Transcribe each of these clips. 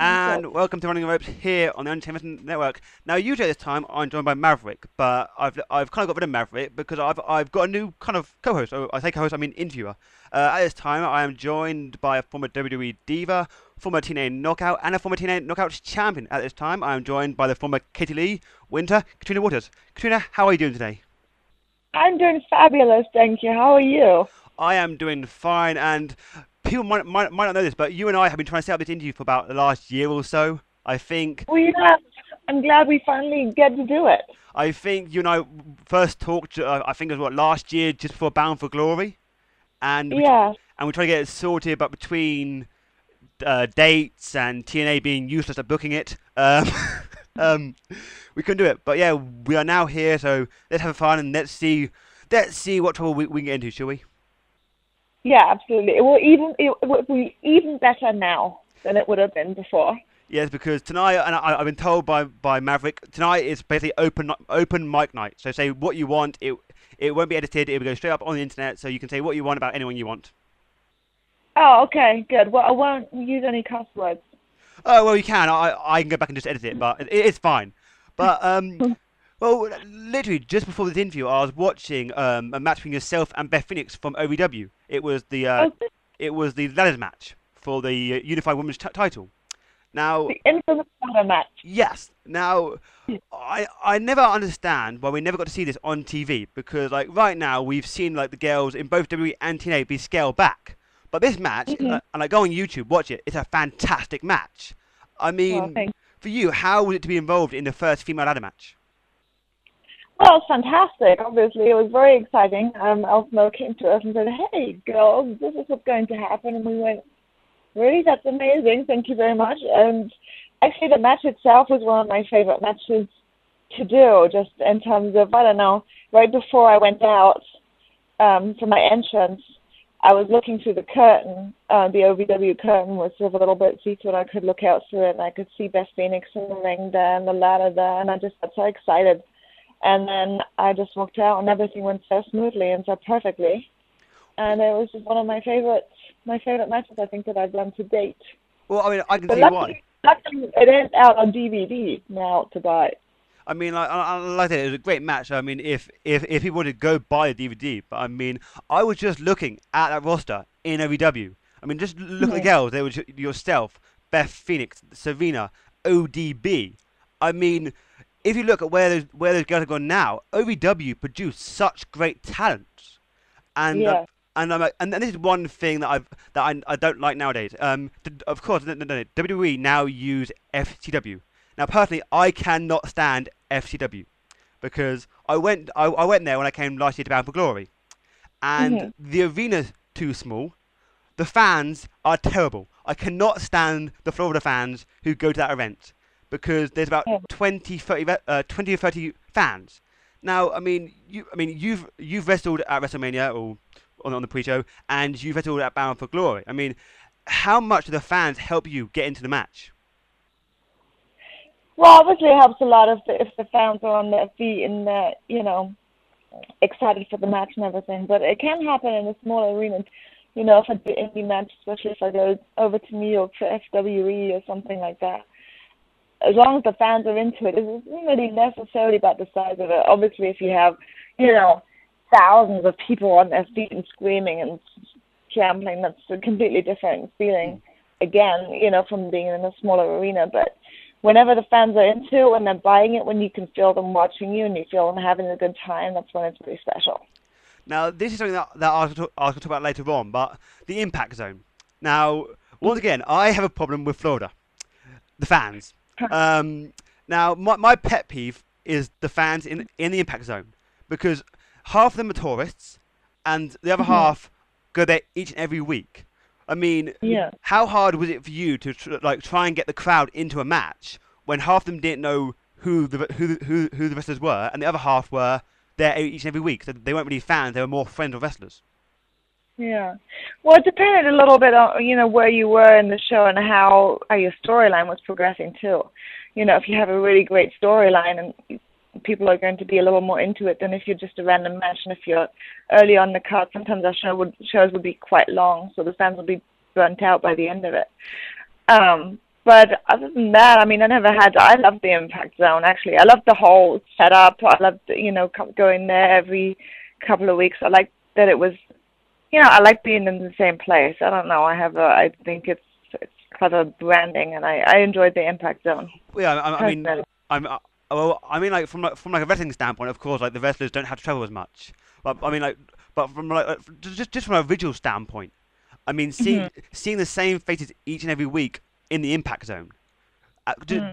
Okay. And welcome to Running the Ropes here on the Entertainment Network. Now, usually at this time, I'm joined by Maverick, but I've kind of got rid of Maverick because I've got a new kind of co-host. So I say co-host, I mean interviewer. At this time, I am joined by a former WWE diva, former TNA knockout, and a former TNA knockout champion. At this time, I am joined by the former Katie Lee Winter, Katrina Waters. Katrina, how are you doing today? I'm doing fabulous, thank you. How are you? I am doing fine, and people might not know this, but you and I have been trying to set up this interview for about the last year or so. I think Well, yeah, I'm glad we finally get to do it. I think you and I first talked. I think it was what last year, just before Bound for Glory, and Yeah. we tried to get it sorted, but between dates and TNA being useless at booking it, um, we couldn't do it. But yeah, we are now here, so let's have fun and let's see what trouble we can get into, shall we? Yeah, absolutely. It will be even better now than it would have been before. Yes, because tonight, and I've been told by Maverick, tonight is basically open mic night. So say what you want. It won't be edited. It will go straight up on the internet, so you can say what you want about anyone you want. Oh, okay, good. Well, I won't use any cuss words. Oh well, you can. I can go back and just edit it, but it's fine. But well, literally just before this interview, I was watching a match between yourself and Beth Phoenix from OVW. Okay. It was the ladders match for the Unified Women's title. Now, The infamous ladder match. yes. Now, I never understand why we never got to see this on TV because like right now we've seen like the girls in both WWE and TNA be scaled back. But this match, Hmm. and I go on YouTube, watch it. It's a fantastic match. I Well, mean, thanks. for you, how was it to be involved in the first female ladder match? Well, it's fantastic. Obviously, it was very exciting. Elfmo came to us and said, "Hey, girls, this is what's going to happen," and we went, "Really? That's amazing. Thank you very much." And actually, the match itself was one of my favorite matches to do, just in terms of, I don't know, right before I went out for my entrance, I was looking through the curtain. The OVW curtain was sort of a little bit see-through, and I could look out through it, and I could see Beth Phoenix in the ring there and the ladder there, and I just got so excited. And then I just walked out, and everything went so smoothly and so perfectly. And it was just one of my favorite matches I think that I've done to date. Well, I mean, I can But see why. luckily it is out on DVD now to buy. I mean, like I said, it was a great match. I mean, if people wanted to go buy a DVD, but I mean, I was just looking at that roster in OVW. I mean, just look at the Mhm. girls. They were yourself, Beth Phoenix, Savina, ODB. I mean, if you look at where those girls have gone now, OVW produced such great talent, and Yeah. and this is one thing that I don't like nowadays. Of course, no, WWE now use FCW. Now, personally, I cannot stand FCW because I went there when I came last year to Bound for Glory, and Mhm. the arena's too small. The fans are terrible. I cannot stand the Florida fans who go to that event because there's about Yeah. 20 or 30 fans. Now, you've wrestled at WrestleMania or on the pre-show, and you've wrestled at Bound for Glory. I mean, how much do the fans help you get into the match? Well, obviously it helps a lot if the fans are on their feet and excited for the match and everything. But it can happen in a small arena. If I do indie match, especially if I go over to New York for FWE or something like that. As long as the fans are into it, it isn't really necessarily about the size of it. Obviously, if you have, you know, thousands of people on their feet and screaming and trampling, that's a completely different feeling, again, from being in a smaller arena. But whenever the fans are into it, when they're buying it, when you can feel them watching you and you feel them having a good time, that's when it's really special. Now, this is something that I was going to talk about later on, but the impact zone. Now, once again, I have a problem with Florida, the fans. Um, Now, my pet peeve is the fans in the impact zone because half of them are tourists and the other Mhm. half go there each and every week. I mean, Yeah. how hard was it for you to try and get the crowd into a match when half of them didn't know who the wrestlers were and the other half were there each and every week? So they weren't really fans; they were more friends of wrestlers. Yeah. Well, it depended a little bit on, where you were in the show and how your storyline was progressing too. If you have a really great storyline and people are going to be a little more into it than if you're just a random match and if you're early on the card, sometimes our shows would be quite long, so the fans would be burnt out by the end of it. But other than that, I mean, I never had. I love the Impact Zone. Actually, I love the whole setup. I loved, going there every couple of weeks. I like that it was, I like being in the same place. I don't know. I think it's clever branding, and I enjoyed the Impact Zone. Yeah, I mean, Personally. I'm well, I mean, like from like a wrestling standpoint, of course, like the wrestlers don't have to travel as much. But I mean, like, but from just from a visual standpoint, I mean, Hmm. seeing the same faces each and every week in the Impact Zone,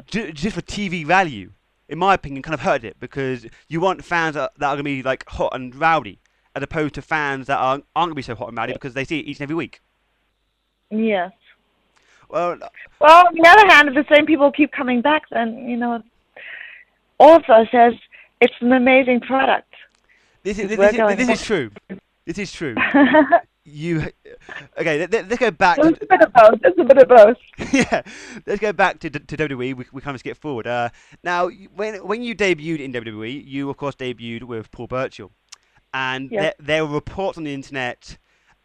just for TV value, in my opinion, kind of hurt it because you want fans that are going to be like hot and rowdy, as opposed to fans that aren't going to be so hot and rowdy because they see it each and every week. Yes. Well, Well, on the other hand, if the same people keep coming back, then also says it's an amazing product because we're going this is back. true. This is true. You okay? Let's go back It's to a bit of both. It's a bit of both. yeah. Let's go back to WWE. We kind of skip forward. Now when you debuted in WWE, you of course debuted with Paul Burchill, and Yes. there were reports on the internet,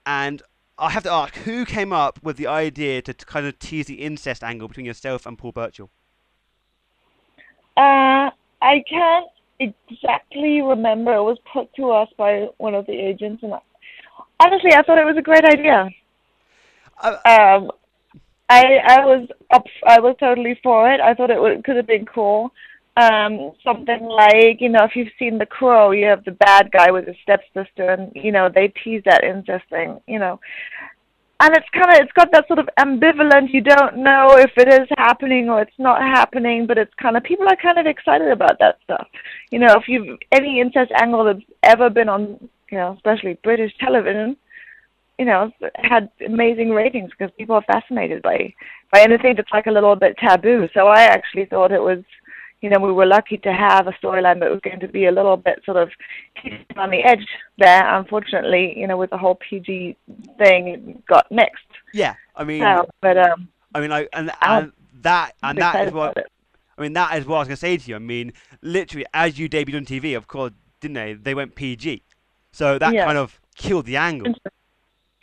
and I have to ask, who came up with the idea to kind of tease the incest angle between yourself and Paul Burchill? I can't exactly remember. It was put to us by one of the agents, and honestly, I thought it was a great idea. Uh, Um, I was totally for it. I thought could have been cool. Something like, if you've seen The Crow, you have the bad guy with his stepsister, and they tease that incest thing, and it's got that sort of ambivalent. You don't know if it is happening or it's not happening, but it's kind of people are kind of excited about that stuff. If you've any incest angle that's ever been on, especially British television, had amazing ratings because people are fascinated by anything that's like a little bit taboo. So I actually thought it was, we were lucky to have a storyline that was going to be a little bit sort of on the edge there. Unfortunately, with the whole PG thing, it got mixed. yeah, I mean, So, but I mean, like, I'm that is excited what about it. I mean. That is what I was gonna say to you. I mean, literally, as you debuted on TV, of course, didn't they? They went PG, so that Yeah, kind of killed the angle.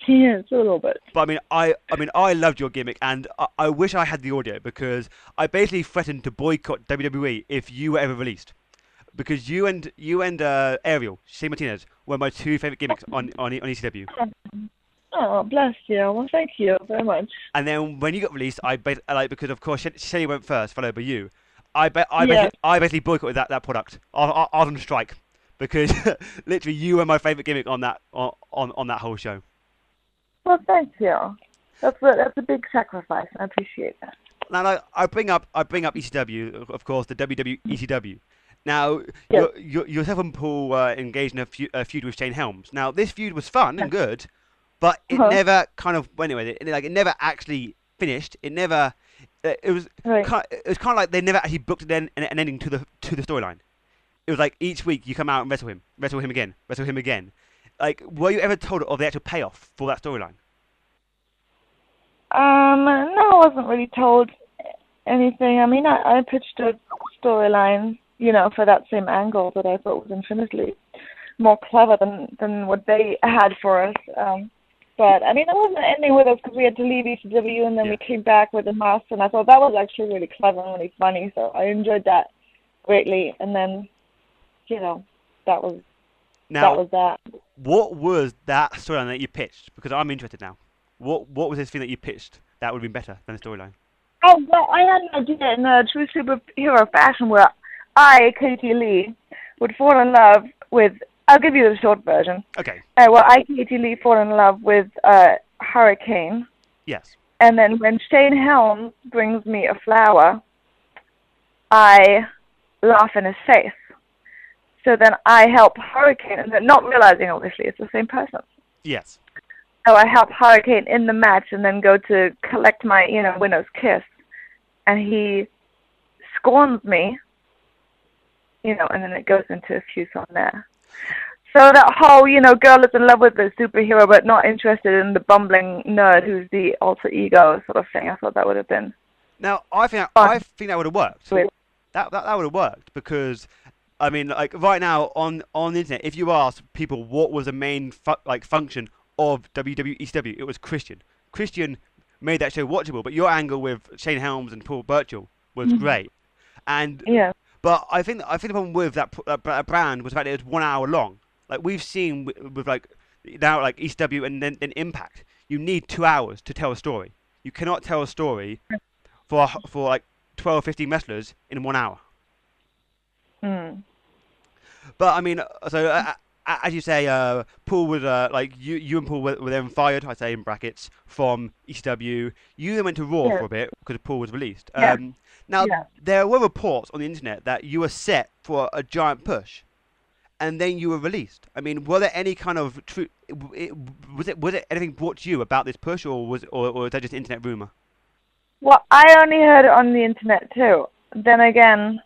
yeah, it's a little bit. But I loved your gimmick, and I wish I had the audio because I basically threatened to boycott WWE if you were ever released. Because you and Ariel, Shane Martinez, were my two favorite gimmicks on ECW. Oh, bless you. Well, thank you very much. And then when you got released, like because of course Shelley went first, followed by you. Yeah. I basically boycotted that product. I was on strike because literally you were my favorite gimmick on that whole show. Well, thank you. That's a big sacrifice. I appreciate that. Now, like, I bring up ECW, of course, the WW ECW. Now, Yes. yourself and Paul engaged in a feud with Shane Helms. Now, this feud was fun and good, but it Uh-huh. never kind of went anywhere. It never actually finished. It never. It was Right. kind of like they never actually booked an ending to the storyline. It was like each week you come out and wrestle him again, wrestle him again. Like, were you ever told of the actual payoff for that storyline? No, I wasn't really told anything. I mean, I pitched a storyline, for that same angle that I thought was infinitely more clever than what they had for us. But I mean, there wasn't ending with us because we had to leave ECW and then Yeah. we came back with a mask, and I thought that was actually really clever and really funny. So I enjoyed that greatly. And then, that was that Now, was that. what was that storyline that you pitched? Because I'm interested now. What was this thing that you pitched that would have been better than the storyline? Oh, well, I had an idea in a true superhero fashion where I, Katie Lee, would fall in love with. I'll give you the short version. Okay. Well, I, Katie Lee, fall in love with Hurricane, Yes. and then when Shane Helms brings me a flower, I laugh in his face. So then I help Hurricane, and then not realizing, obviously, it's the same person. Yes. So I help Hurricane in the match and then go to collect my, winner's kiss. And he scorns me, and then it goes into a feud on there. So that whole, girl is in love with the superhero but not interested in the bumbling nerd who's the alter ego sort of thing. I thought that would have been Now, I think fun. that would have worked. With, That would have worked because I mean, like right now on the internet, if you ask people what was the main function of WWE ECW, it was Christian. Christian made that show watchable. But your angle with Shane Helms and Paul Burchill was Mhm. great. And Yeah. but I think the problem with that brand was the fact that it was 1 hour long. Like we've seen with like now like ECW and then Impact, you need 2 hours to tell a story. You cannot tell a story for like 12, 15 wrestlers in 1 hour. Mm. But I mean, as you say, Paul was like you and Paul were then fired. I say in brackets from ECW. You then went to Raw Yeah. for a bit because Paul was released. Yeah. Now Yeah. there were reports on the internet that you were set for a giant push, and then you were released. I mean, were there any kind of truth? Was it anything brought to you about this push, or was that just internet rumor? Well, I only heard it on the internet too. Then again,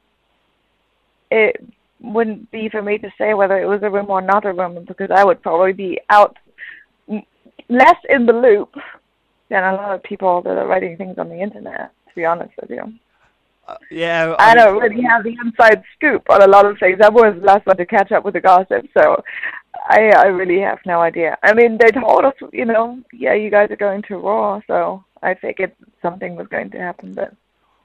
it wouldn't be for me to say whether it was a rumor or not a rumor because I would probably be out less in the loop than a lot of people that are writing things on the internet, to be honest with you. Yeah, I I mean, don't really have the inside scoop on a lot of things. I was the last one to catch up with the gossip, so I really have no idea. I mean, they told us, yeah, you guys are going to Raw, so I figured something was going to happen, but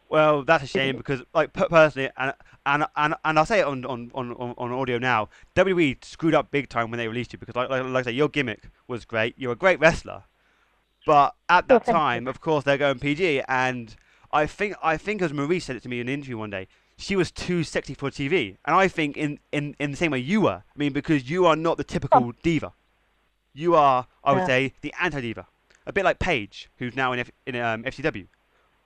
well, that's a shame because, like, personally, and I'll say it on audio now. WWE screwed up big time when they released you because, like I say, your gimmick was great. You're a great wrestler, but at so that thank you. time, of course, they're going PG, and I think as Marie said it to me in an interview one day, she was too sexy for TV, and I think in the same way you were. I mean, because you are not the Oh, typical diva. You are, I would yeah, say, the anti-diva, a bit like Paige, who's now in FCW.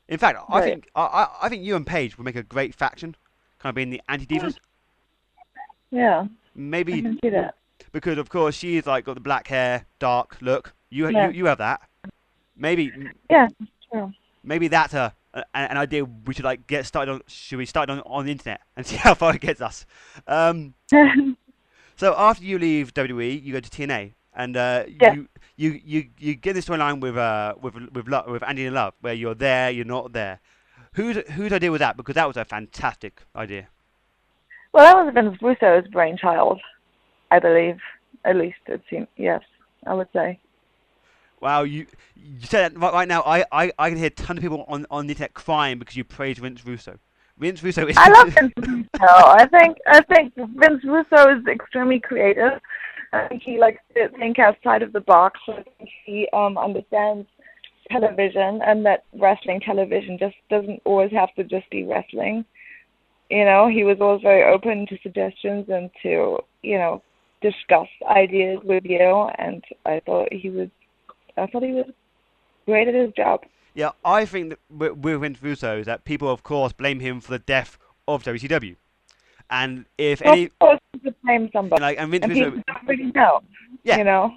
In fact, I right. think I think you and Paige would make a great faction, kind of being the anti-divas. Yeah, I Maybe can see that. because of course she's like got the black hair, dark look. You you Yeah, you have that. Maybe yeah, true. maybe that's an idea we should like get started on. Should we start on the internet and see how far it gets us? Um, so after you leave WWE, you go to TNA, and Yeah. you get this storyline with Andy and Love, where you're there, you're not there. Whose idea was that? Because that was a fantastic idea. Well, that was Vince Russo's brainchild, I believe. At least it seemed, yes, I would say. Wow, you said that right now. I can hear a ton of people on the internet crying because you praise Vince Russo. Vince Russo is. I love Vince Russo. I think Vince Russo is extremely creative. I think he likes to think outside of the box. I think he understands television and that wrestling television just doesn't always have to just be wrestling. He was always very open to suggestions and to, discuss ideas with you. And I thought he was great at his job. Yeah, I think that with Vince Russo is that people, of course, blame him for the death of WCW, and if Well, of any, course, you could blame somebody, and Vince and people Russo, don't really know, yeah, you know.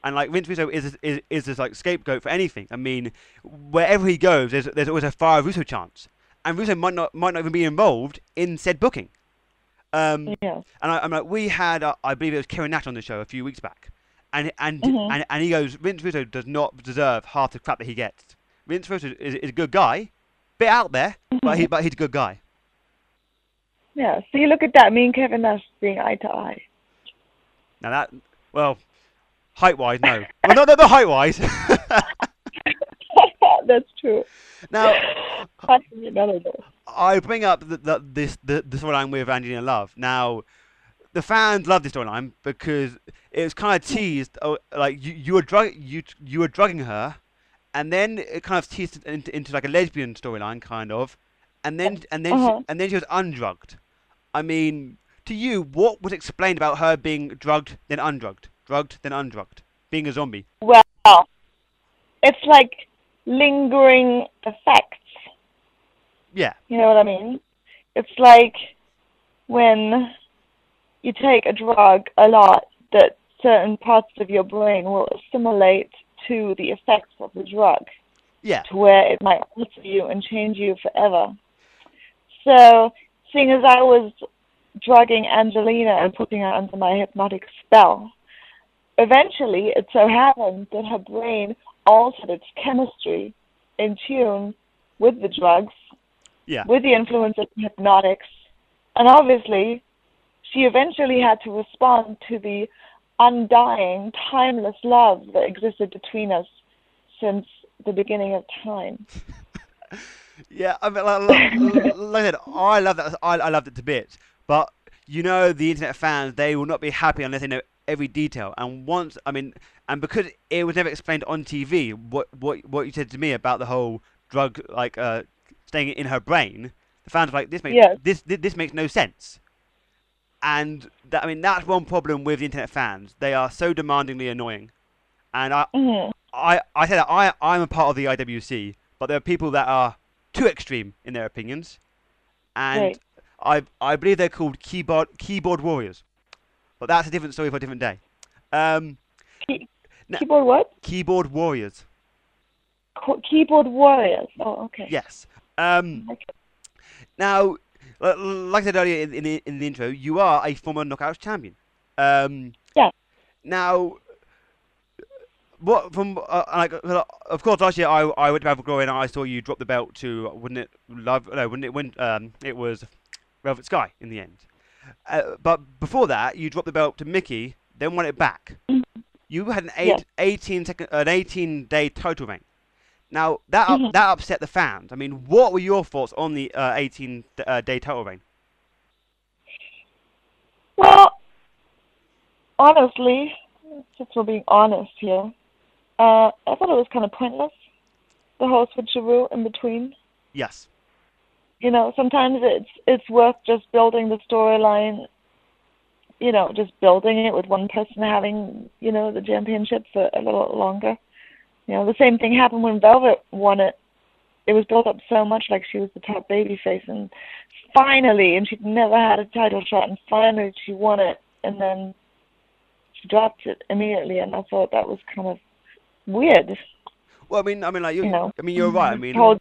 and like Vince Russo is this like scapegoat for anything. I mean, wherever he goes, there's always a fire Russo chance, and Russo might not even be involved in said booking. Yeah. And I'm like, we had, I believe it was Kieran Nash on the show a few weeks back, and and Mhm. and, and he goes, Vince Russo does not deserve half the crap that he gets. Vince Russo is a good guy, bit out there, but Mhm. he's a good guy. Yeah. So you look at that. Me and Kevin Nash seeing eye to eye. Now that, well, height wise, no. Well, not height wise. That's true. Now, Actually, none of those. I bring up the storyline with Angelina Love. Now, the fans love this storyline because it was kind of teased, like you were drugging her, and then it kind of teased into like a lesbian storyline, kind of, Uh-huh. and then she was undrugged. I mean, to you, what was explained about her being drugged then undrugged, being a zombie? Well, it's like lingering effects. Yeah, You know what I mean? It's like when you take a drug a lot, that certain parts of your brain will assimilate to the effects of the drug, yeah, to where it might alter you and change you forever. So, seeing as I was drugging Angelina and putting her under my hypnotic spell, eventually it so happened that her brain altered its chemistry in tune with the drugs, yeah, with the influence of hypnotics, and obviously she eventually had to respond to the undying, timeless love that existed between us since the beginning of time. Yeah, I mean, like I said, I love that. I loved it to bits. But you know, the internet fans, they will not be happy unless they know every detail. And once, I mean, and because it was never explained on TV, what you said to me about the whole drug, like staying in her brain, the fans were like, Yes. this makes no sense. And that, I mean, that's one problem with the internet fans. They are so demandingly annoying. And Hmm. I say that I'm a part of the IWC, but there are people that are too extreme in their opinions, and Right. I believe they're called keyboard warriors. But that's a different story for a different day. Um, Key, now, keyboard what? keyboard warriors. Keyboard warriors. Oh, okay. Yes. Um, Okay. now, like I said earlier in the intro, you are a former Knockouts champion. Um, Yeah. now, what from like of course last year I went to Battle Glory and I saw you drop the belt to wouldn't it love no wouldn't it win it was Velvet Sky in the end. But before that, you dropped the belt to Mickey, then won it back. Mhm. You had Yes. 18-day title reign. Now Hmm. that upset the fans. I mean, what were your thoughts on the 18-day title reign? Well, honestly, since we're being honest here, I thought it was kind of pointless, the whole switcheroo in between. Yes. Sometimes it's worth just building the storyline, just building it with one person having, the championship for a little longer. The same thing happened when Velvet won it. It was built up so much like she was the top babyface, and finally, and she'd never had a title shot, and finally she won it, and then she dropped it immediately, and I thought that was kind of weird. Well, I mean, like You you, know, I mean, you're right. told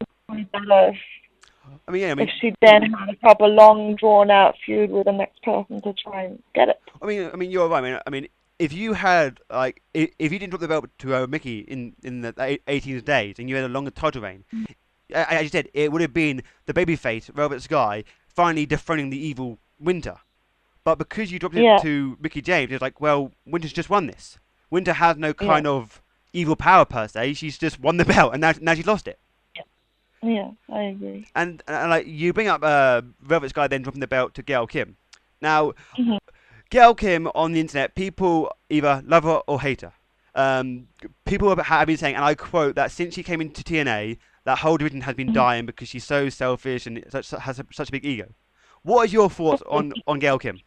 better I mean, yeah, if she then had a proper long drawn out feud with the next person to try and get it. I mean, you're right. I mean, if you had like, if you didn't drop the belt to Mickey in the 18 days, and you had a longer title reign, as you said, it would have been the babyface Velvet Sky finally dethroning the evil Winter. But because you dropped it Yeah, to Mickey James, it's like, well, Winter's just won this. Winter has no yeah, kind of evil power per se. She's just won the belt, and now she's lost it. yeah, I agree. And like you bring up Velvet Sky then dropping the belt to Gail Kim. Now, Hmm. Gail Kim on the internet, people either love her or hate her. Um, People have been saying, and I quote, that since she came into TNA, that whole division has been Hmm. dying because she's so selfish and has such a big ego. What are your thoughts on Gail Kim?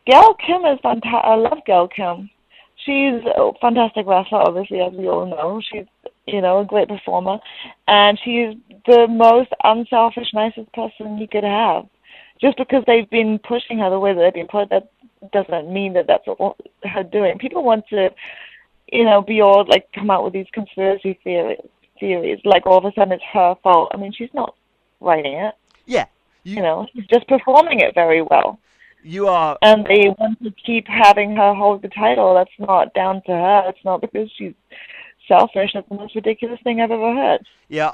Gail Kim is fantastic. I love Gail Kim. She's a fantastic wrestler, obviously, as we all know. She's, a great performer, and she's the most unselfish, nicest person you could have. Just because they've been pushing her the way that they've been put, that doesn't mean that that's what her doing. People want to, be all like come out with these conspiracy theories. Like all of a sudden it's her fault. I mean, she's not writing it. Yeah, you She's just performing it very well. you are. And they want to keep having her hold the title. That's not down to her. It's not because she's selfish. That's the most ridiculous thing I've ever heard. Yeah,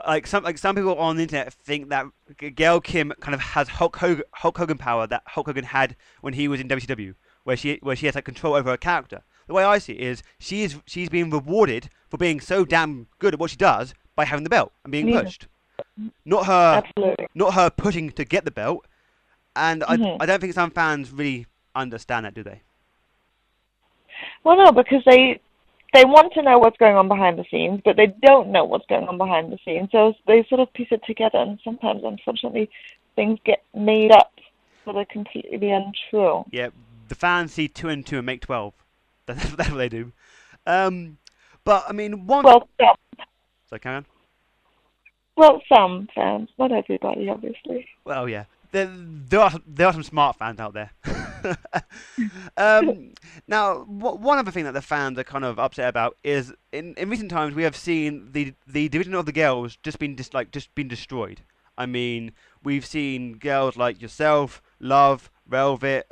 like some people on the internet think that Gail Kim kind of has Hulk Hogan power that Hulk Hogan had when he was in WCW, where she has like control over her character. The way I see it is she's being rewarded for being so damn good at what she does by having the belt and being Yeah, pushed. Not her absolutely. not her pushing to get the belt. And Hmm. I don't think some fans really understand that, do they? Well, no, because they want to know what's going on behind the scenes, but they don't know what's going on behind the scenes. So they sort of piece it together, and sometimes, unfortunately, things get made up that are completely untrue. Yeah, the fans see 2 and 2 and make 12. That's what they do. Um, but I mean, one. Well, some, So carry on. some fans, not everybody, obviously. Well, yeah, there are some smart fans out there. Now, one other thing that the fans are kind of upset about is in recent times we have seen the division of the girls just been destroyed. I mean, we've seen girls like yourself, Love, Velvet,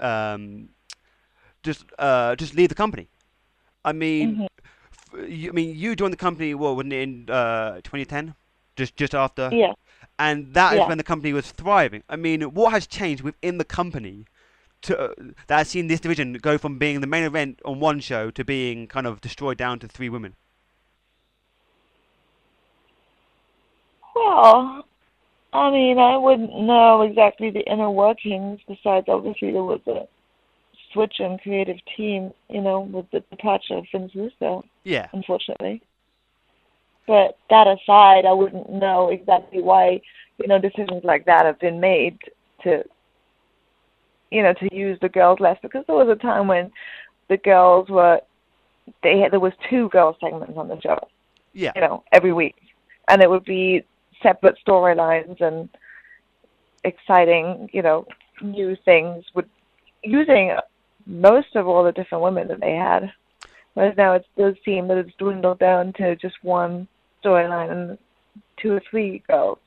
just leave the company. I mean, Hmm. you joined the company, what, wasn't it in 2010? Just after, Yeah, and that is yeah. when the company was thriving. I mean, what has changed within the company that has seen this division go from being the main event on one show to being kind of destroyed down to 3 women? Well, I mean, I wouldn't know exactly the inner workings. Besides, obviously, there was a switch in creative team, with the departure of Vince Russo, Yeah. unfortunately. But that aside, I wouldn't know exactly why, decisions like that have been made to, to use the girls less. Because there was a time when the girls there was 2 girl segments on the show, Yeah. every week. And it would be separate storylines and exciting, new things with using most of all the different women that they had. Whereas now it does seem that it's dwindled down to just one storyline and 2 or 3 girls.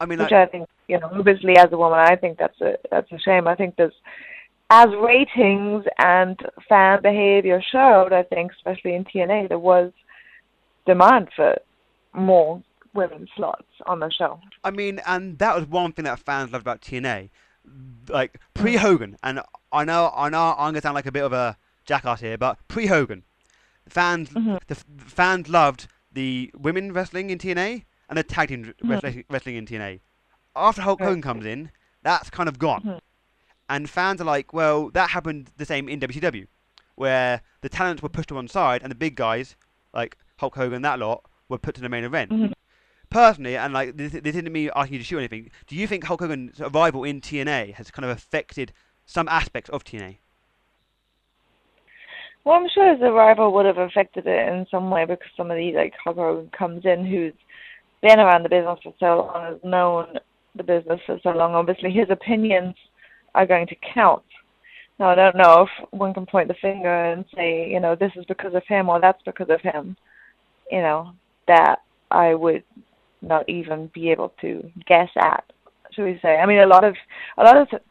I mean, which I think, obviously as a woman, I think that's a shame. I think as ratings and fan behavior showed, I think, especially in TNA, there was demand for more women's slots on the show. I mean, and that was one thing that fans loved about TNA, like pre-Hogan. And I know, I'm gonna sound like a bit of a jackass here, but pre-Hogan, the fans loved the women wrestling in TNA and the tag team wrestling in TNA. After Hulk Hogan comes in, that's kind of gone. And fans are like, well, that happened the same in WCW, where the talents were pushed to one side and the big guys, like Hulk Hogan, that lot, were put to the main event. Personally, and like this isn't me asking you to shoot anything, do you think Hulk Hogan's arrival in TNA has kind of affected some aspects of TNA? Well, I'm sure his arrival would have affected it in some way because somebody like Hulk Hogan comes in who's been around the business for so long, has known the business for so long. Obviously, his opinions are going to count. Now, I don't know if one can point the finger and say, this is because of him or that's because of him. That I would not even be able to guess at, should we say. I mean, a lot of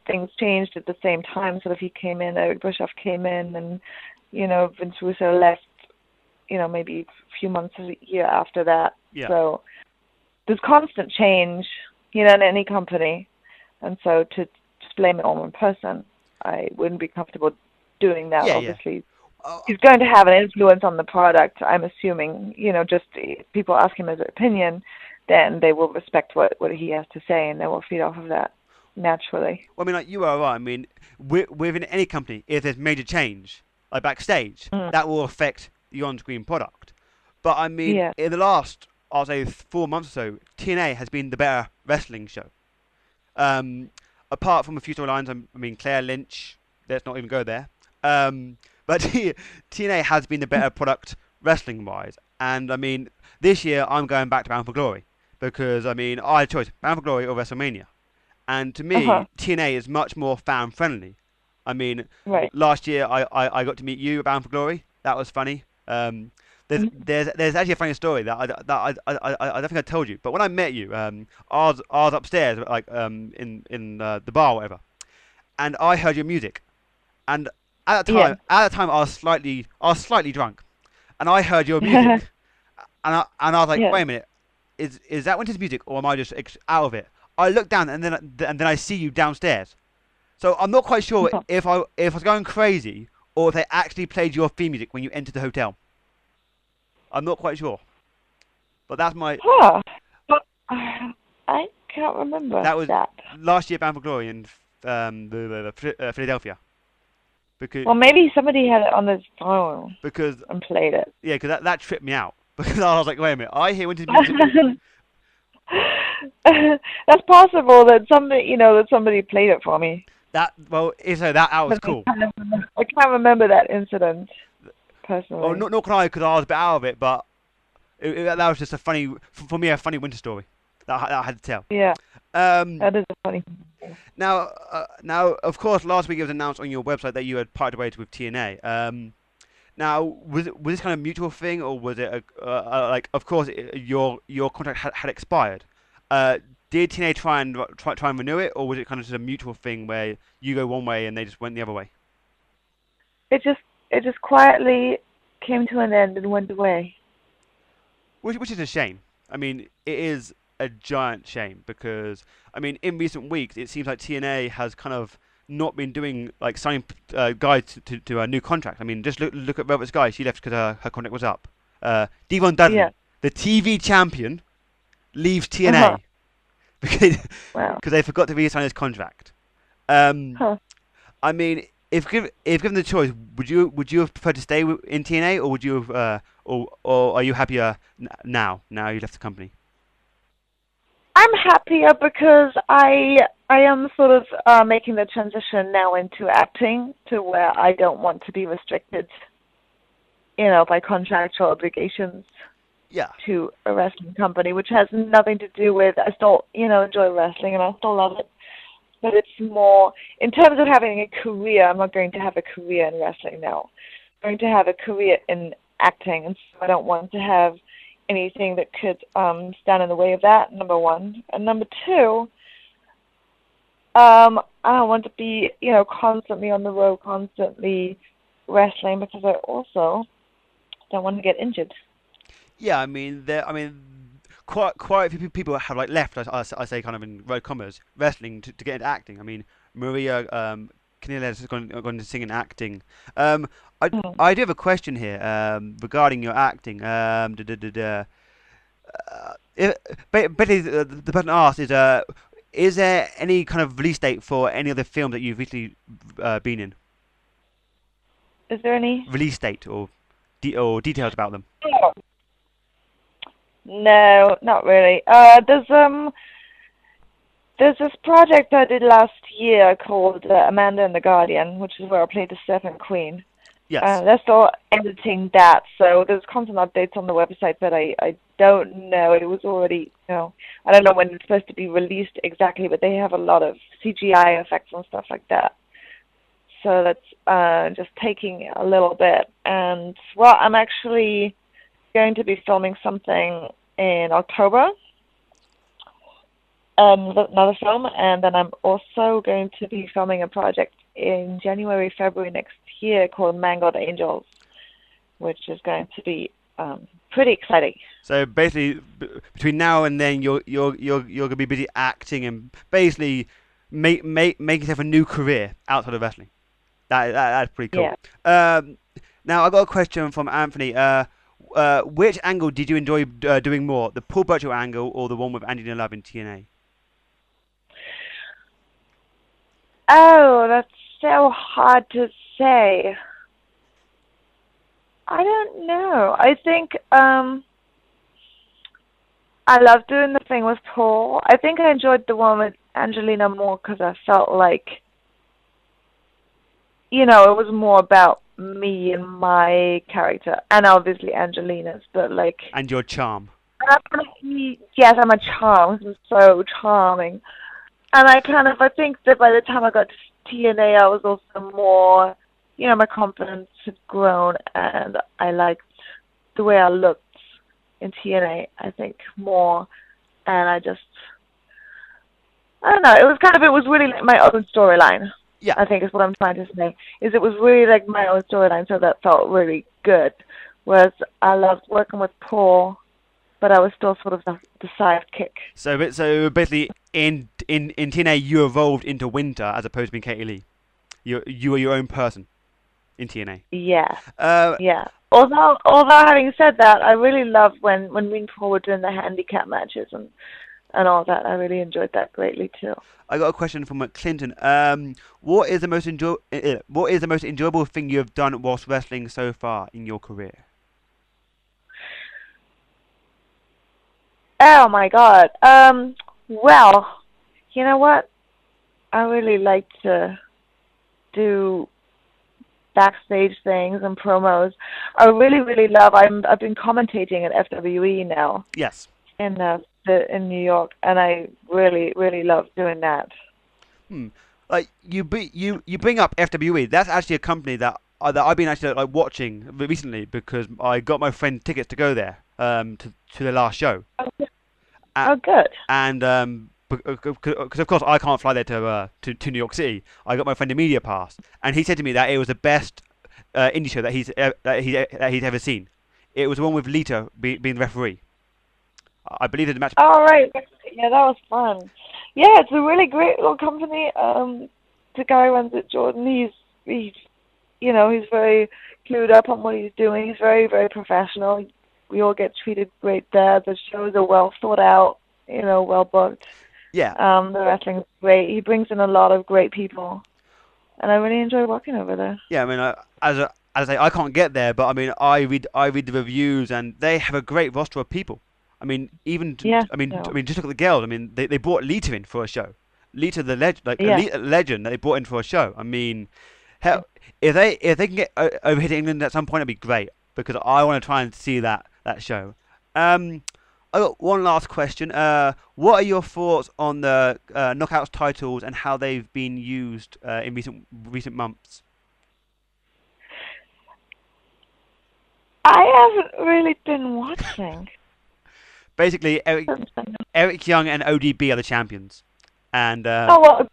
things changed at the same time. Sort of he came in, Eric Bischoff came in, and, Vince Russo left, maybe a few months, a year after that. Yeah. So there's constant change, in any company. And so to just blame it on one person, I wouldn't be comfortable doing that, obviously. Yeah. He's going to have an influence on the product, I'm assuming. Just people ask him his opinion, then they will respect what he has to say, and they will feed off of that naturally. Well, I mean, like you are right. I mean, within any company, if there's major change, like backstage, that will affect the on-screen product. But I mean, in the last, I'll say 4 months or so, TNA has been the better wrestling show. Apart from a few storylines, I mean, Claire Lynch, let's not even go there. But TNA has been the better product wrestling-wise. And, I mean, this year I'm going back to Bound for Glory. Because, I mean, I had a choice, Bound for Glory or WrestleMania. And to me, TNA is much more fan-friendly. I mean, last year I got to meet you at Bound for Glory. That was funny. There's actually a funny story that I don't think I told you. But when I met you, I was upstairs, like in the bar or whatever, and I heard your music. And at the time I was slightly drunk, and I heard your music, and I was like, wait a minute, is that Winter's music, or am I just out of it? I look down, and then I see you downstairs. So I'm not quite sure if I was going crazy, or if they actually played your theme music when you entered the hotel. I'm not quite sure, but that's my. But I can't remember. That was last year, Bound for Glory in Philadelphia. Because maybe somebody had it on his phone and played it. Yeah, because that tripped me out. Because I was like, wait a minute, I hear Winter's music. That's possible that somebody played it for me. That was cool. I can't remember that incident personally. Well, not can I, because I was a bit out of it, but that was just a funny winter story that I had to tell. Yeah. That is a funny. Now, of course, last week it was announced on your website that you had parted ways with TNA. Now, was this kind of a mutual thing, or was it like, of course, your contract had expired? Did TNA try and renew it, or was it kind of just a mutual thing where you go one way and they just went the other way? It just quietly came to an end and went away. Which is a shame. I mean, it is a giant shame because, I mean, in recent weeks it seems like TNA has kind of not been doing like signing guys to a new contract. I mean, just look at Velvet Sky. She left because her contract was up. Devon Dudley, the TV champion, leaves Uh-huh. TNA because Wow. they forgot to reassign his contract. Um, Huh. I mean, if given the choice, would you have preferred to stay in TNA, or would you have, or are you happier now? Now you left the company. I'm happier because I am sort of making the transition now into acting to where I don't want to be restricted, by contractual obligations Yeah, to a wrestling company, which has nothing to do with I still, enjoy wrestling and I still love it. But it's more in terms of having a career. I'm not going to have a career in wrestling now. I'm going to have a career in acting, and so I don't want to have anything that could stand in the way of that. Number one, and number two, I don't want to be, constantly on the road, constantly wrestling because I also don't want to get injured. yeah. Quite a few people have like left. I say kind of in road commas wrestling to get into acting. I mean, Maria Canellas has gone to sing and acting. Um, I Hmm. I do have a question here regarding your acting. If, Basically, the person asked is there any kind of release date for any of the films that you've recently been in? Is there any? Release date or details about them? Oh. No, not really. There's this project I did last year called Amanda and the Guardian, which is where I played the Serpent Queen. Yes. They're still editing that, so there's constant updates on the website, but I don't know. It was already, I don't know when it's supposed to be released exactly, but they have a lot of CGI effects and stuff like that. So that's just taking a little bit. And, well, I'm actually going to be filming something in October, another film, and then I'm also going to be filming a project in January, February next year called Mangled Angels, which is going to be pretty exciting. So basically, between now and then, you're gonna be busy acting and basically make yourself a new career outside of wrestling. That's pretty cool. Yeah. Um, Now I got a question from Anthony. Which angle did you enjoy doing more, the Paul Burchill angle or the one with Angelina Love in TNA? Oh, that's so hard to say. I don't know. I think I love doing the thing with Paul. I think I enjoyed the one with Angelina more because I felt like, it was more about me and my character, and obviously Angelina's, but like, And your charm. yes, I'm a charm. I'm so charming. And I think that by the time I got to TNA, I was also more, my confidence had grown, and I liked the way I looked in TNA, I think, more. And I don't know, it was really like my own storyline, Yeah. I think is what I'm trying to say, is it was really like my own storyline, so that felt really good. Whereas I loved working with Paul, but I was still sort of the sidekick. So basically, in TNA, you evolved into Winter as opposed to being Katie Lee. You were your own person in TNA. Yeah. Uh, Yeah. Although having said that, I really loved when me and Paul were doing the handicap matches and all that. I really enjoyed that greatly too. I got a question from Clinton. What is the most enjoyable thing you have done whilst wrestling so far in your career? Oh my God. Well, you know what? I really like to do backstage things and promos. I really, really love. I've been commentating at FWE now Yes. in New York, and I really, really love doing that. Hmm. Like you bring up FWE. That's actually a company that I've been actually like watching recently because I got my friend tickets to go there to the last show. Oh, good. Uh, Oh, good. and because of course I can't fly there to New York City. I got my friend a media pass, and he said to me that it was the best indie show that he's ever seen. It was the one with Lita being the referee. I believe the match. All right. Yeah, that was fun. Yeah, it's a really great little company. The guy who runs it, Jordan. He's very clued up on what he's doing. He's very, very professional. We all get treated great there. The shows are well thought out. well booked. Yeah. The wrestling's great. He brings in a lot of great people, and I really enjoy working over there. Yeah, I mean, as I say, I can't get there, but I mean, I read the reviews, and they have a great roster of people. I mean, Yeah. I So mean, just look at the girls. I mean, they brought Lita in for a show. Lita, the legend, like yeah. a legend that they brought in for a show. I mean, hell, if they can get over here to England at some point, it'd be great because I want to try and see that show. Um, I got one last question. What are your thoughts on the Knockouts titles and how they've been used in recent months? I haven't really been watching. Basically, Eric Young and ODB are the champions, and Oh well,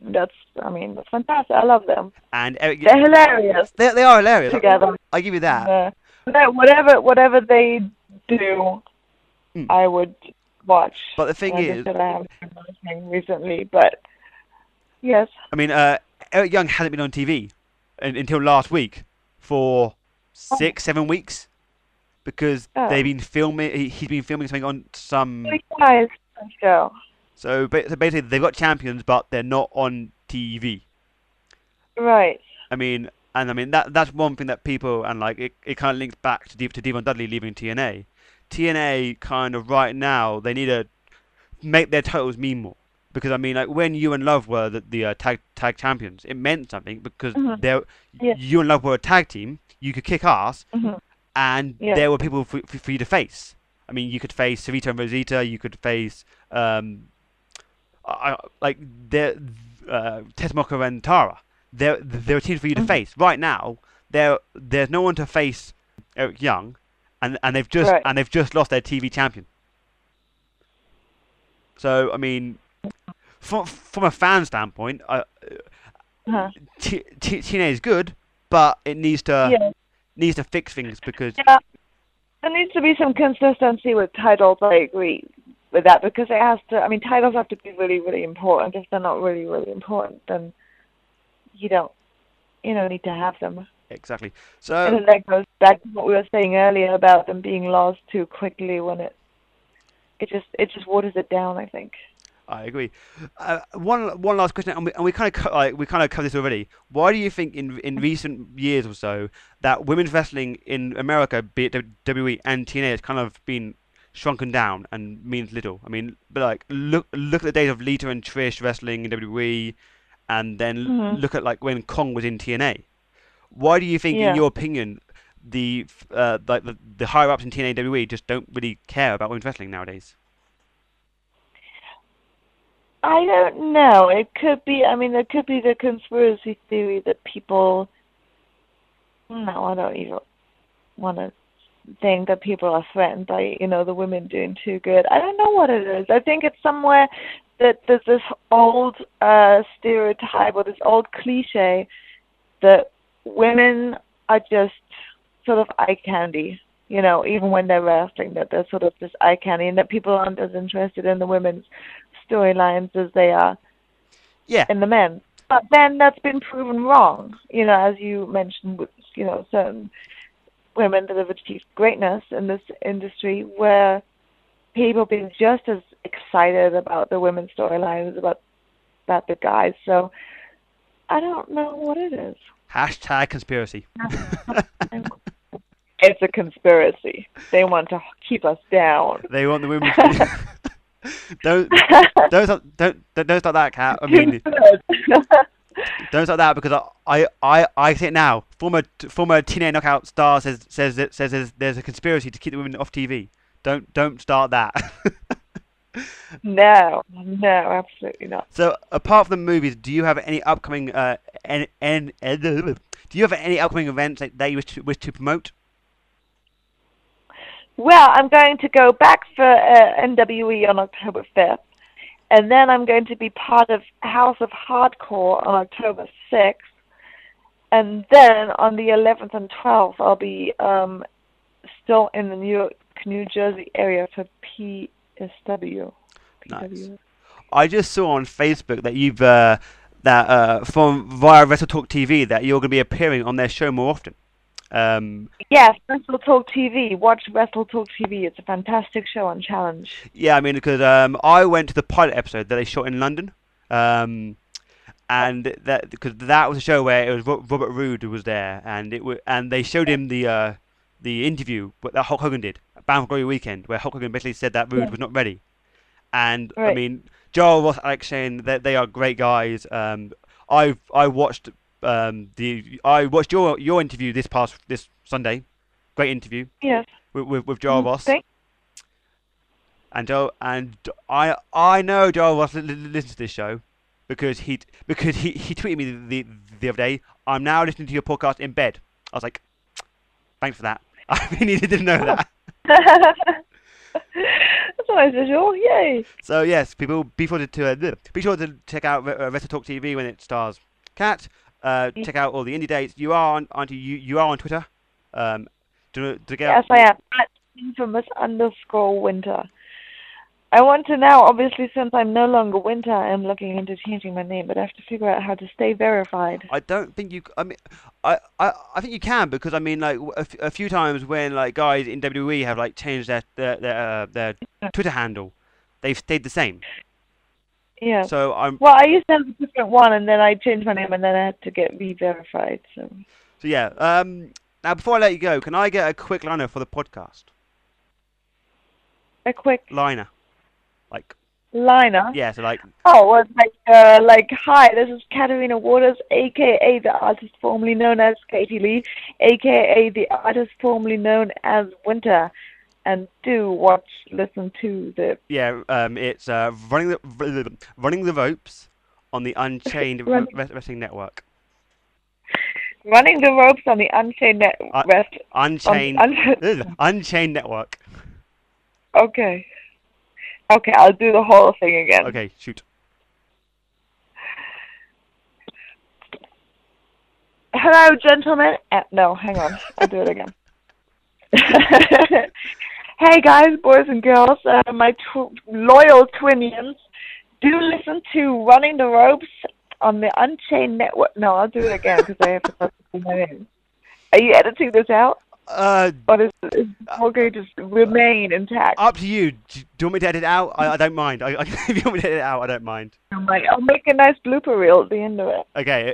that's I mean, that's fantastic. I love them. and Eric, They're hilarious they are hilarious. together. I give you And, that. whatever they do, Mm. I would watch. But the thing Like I is, said, I haven't been watching recently, but yes. I mean, Eric Young hasn't been on TV until last week for Oh, 6, 7 weeks because they've oh. been filming. He's been filming something on some. Really nice show. So basically, they've got champions, but they're not on TV. Right. I mean that's one thing that people and like it kind of links back to Devon Dudley leaving TNA. TNA kind of right now they need to make their titles mean more because I mean like when you and Love were the tag champions, it meant something because Mhm. there Yeah. you and Love were a tag team. You could kick ass, Mhm. and Yeah. there were people for you to face. I mean, you could face Sarita and Rosita. You could face like Tesmoka and Tara. There are teams for you to Mhm. face. Right now, there's no one to face Eric Young, and Right. they've just lost their TV champion. So I mean, from a fan standpoint, Uh-huh. TNA is good, but it Yeah. needs to fix things because Yeah. There needs to be some consistency with titles. I agree with that because it has to. I mean, titles have to be really, really important. If they're not really, really important, then you don't, need to have them. exactly. And So then that goes back to what we were saying earlier about them being lost too quickly when it just waters it down, I think. I agree. One last question, and we kind of we kind of covered this already. Why do you think in recent years or so that women's wrestling in America, be it WWE and TNA, has kind of been shrunken down and means little? I mean, but like look at the days of Lita and Trish wrestling in WWE, and then Mhm. look at like when Kong was in TNA. Why do you think, in Yeah. your opinion, the higher ups in TNA and WWE just don't really care about women's wrestling nowadays? I don't know. It could be. I mean, there could be the conspiracy theory that people. No, I don't even want to think that people are threatened by, the women doing too good. I don't know what it is. I think it's somewhere that there's this old stereotype or this old cliche that women are just sort of eye candy, even when they're wrestling, that they're sort of just eye candy, and that people aren't as interested in the women's storylines as they are Yeah, in the men. But then that's been proven wrong, as you mentioned with, certain women that have achieved greatness in this industry where people being just as excited about the women's storylines about the guys. So I don't know what it is. hashtag conspiracy. It's a conspiracy. They want to keep us down. They want the women. Don't don't start that, Cat. I mean, don't start that because I say it now. Former TNA knockout star says there's a conspiracy to keep the women off TV. Don't start that. No, absolutely not. So apart from the movies, do you have any upcoming do you have any upcoming events that you wish to promote? Well, I'm going to go back for NWE on October 5th, and then I'm going to be part of House of Hardcore on October 6th, and then on the 11th and 12th, I'll be still in the New Jersey area for PSW. Nice. I just saw on Facebook that you've from via Wrestle Talk TV that you're going to be appearing on their show more often. Yes, Wrestle Talk TV. Watch Wrestle Talk TV. It's a fantastic show on Challenge. Yeah, I mean, because I went to the pilot episode that they shot in London, um, and that because that was a show where it was Robert Roode who was there, and and they showed him the interview that Hulk Hogan did, Bound for Glory weekend, where Hulk Hogan basically said that Roode Yeah. was not ready. And I Right. mean, Joel Ross, Alex Shane, they are great guys. I watched I watched your interview this Sunday, great interview Yes. with Joel Ross. Thank. And I know Joel Ross listens to this show because he tweeted me the other day. I'm now listening to your podcast in bed. I was like, thanks for that. I really didn't know that. That's nice visual. Yay. So yes, people be sure to check out Wrestle Talk TV when it stars Kat. Check out all the indie dates. You are you are on Twitter. To get Yes, I am. At infamous_winter. I want to now, obviously, since I'm no longer Winter, I'm looking into changing my name, but I have to figure out how to stay verified. I don't think you. I mean, I think you can because I mean, like a few times when like guys in WWE have like changed their Twitter handle, they've stayed the same. Yeah. So Well, I used to have a different one, and then I changed my name, and then I had to get re-verified. So yeah. Now before I let you go, can I get a quick liner for the podcast? a quick Liner, like liner. yeah. So like Oh, well, like, hi, this is Katarina Waters, aka the artist formerly known as Katie Lee, aka the artist formerly known as Winter, and do listen to the yeah. It's running the ropes on the Unchained run, Wrestling Network. running the ropes on the Unchained Net Uh, Rest Unchained Unchained Network. Okay, okay, I'll do the whole thing again. Okay, shoot. Hello, gentlemen. No, hang on, I'll do it again. Hey guys, boys and girls, my loyal twinions, do listen to Running the Ropes on the Unchained Network. No, I'll do it again because I have to put my name. Are you editing this out? Or is it okay to remain intact? Up to you. Do you want me to edit it out? I don't mind. If you want me to edit it out, I don't mind. I'll make a nice blooper reel at the end of it. Okay,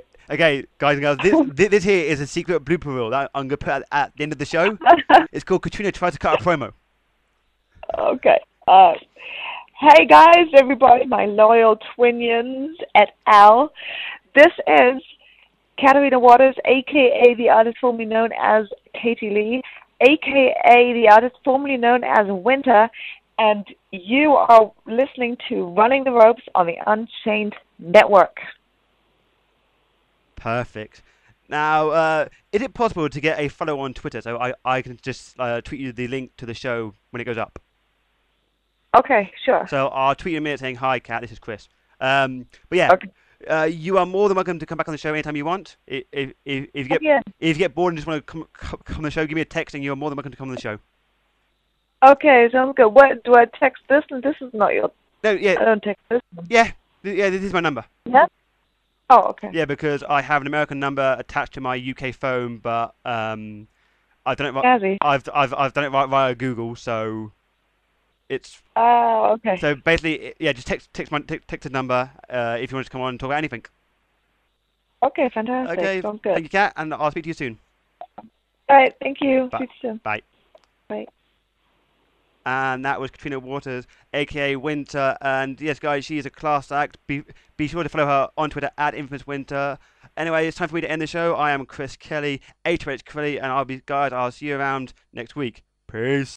guys and girls. This here is a secret blooper reel that I'm gonna put at the end of the show. It's called Katrina Tries to Cut a Promo. Okay. Hey guys, everybody, my loyal twinions et al. This is Katarina Waters, aka the artist formerly known as Katie Lee, aka the artist formerly known as Winter, and you are listening to Running the Ropes on the Unchained Network. Perfect. Now, is it possible to get a follow on Twitter so I can just tweet you the link to the show when it goes up? Okay, sure. So I'll tweet you in a minute saying, hi, Kat, this is Chris. But yeah, Okay. you are more than welcome to come back on the show anytime you want. If you get Yeah. if you get bored and just want to come on the show, give me a text and you're more than welcome to come on the show. Okay, sounds good. What do I text this? And this is not your. No, yeah, I don't text this one. yeah, this is my number. Yeah. Oh, okay. Yeah, because I have an American number attached to my UK phone, but I've done it Jazzy. I've done it via Google, so it's Oh, okay. so basically yeah, just text the number if you want to come on and talk about anything. Okay, fantastic. Okay, Sounds good. thank you, Kat, and I'll speak to you soon. All right, thank you. Bye. See you soon. Bye. Bye. And that was Katrina Waters, aka Winter. And yes, guys, she is a class act. Be sure to follow her on Twitter at @InfamousWinter. Anyway, it's time for me to end the show. I am Chris Kelly, H Kelly, and I'll see you around next week. Peace.